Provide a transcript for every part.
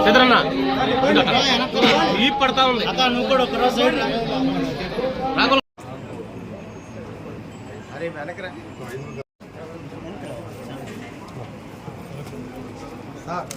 చంద్రన్న ఈ పడతా ఉంది నువ్వు కూడా ఒక రోజు రాకుల్ అరే వెనకరా సార్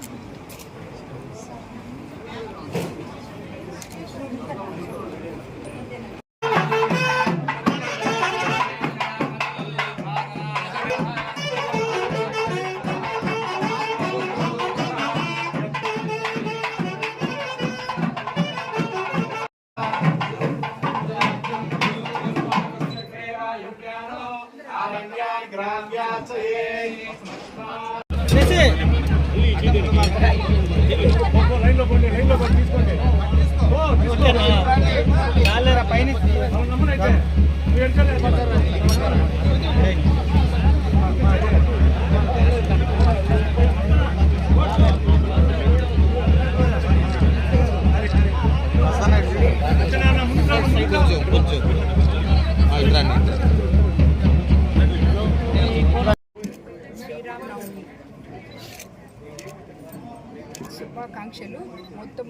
శుభాకాంక్షలు మొత్తం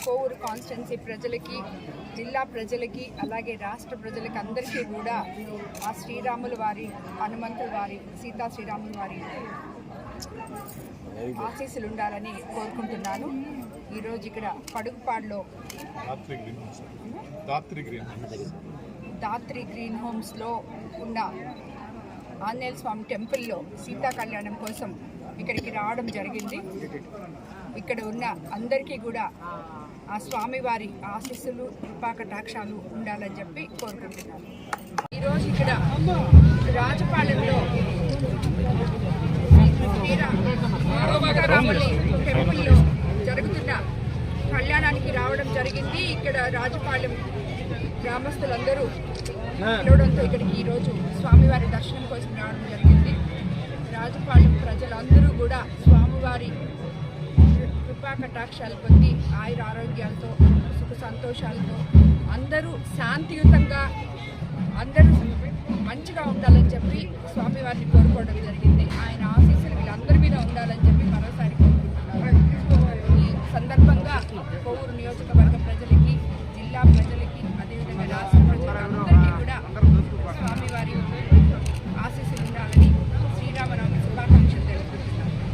కోవూరు కాన్స్టిట్యున్సీ ప్రజలకి, జిల్లా ప్రజలకి, అలాగే రాష్ట్ర ప్రజలకి అందరికీ కూడా ఆ శ్రీరాముల వారి, హనుమంతుల వారి, సీతా శ్రీరాముల వారి ఆశీస్సులు ఉండాలని కోరుకుంటున్నాను. ఈరోజు ఇక్కడ పడుగుపాడులో దాత్రి గ్రీన్ హోమ్స్లో ఉన్న ఆంజనేయ స్వామి టెంపుల్లో సీతా కళ్యాణం కోసం ఇక్కడికి రావడం జరిగింది. ఇక్కడ ఉన్న అందరికీ కూడా ఆ స్వామివారి ఆశీస్సులు, కృపాకటాక్షాలు ఉండాలని చెప్పి కోరుకుంటున్నాను. ఈరోజు ఇక్కడ రాజపాలెంలో సీతారాముల టెంపుల్లో జరుగుతున్న కళ్యాణానికి రావడం జరిగింది. ఇక్కడ రాజపాలెం గ్రామస్తులందరూ పిలవడంతో ఇక్కడికి ఈరోజు స్వామివారి దర్శనం కోసం రావడం జరిగింది. రాజపాలెం ప్రజలందరూ కూడా స్వామివారి కృపా కటాక్షాలు పొంది ఆయుర ఆరోగ్యాలతో, సుఖ సంతోషాలతో అందరూ శాంతియుతంగా అందరూ మంచిగా ఉండాలని చెప్పి స్వామివారిని కోరుకోవడం జరిగింది. ఆయన ఆశీస్సులు వీళ్ళందరూ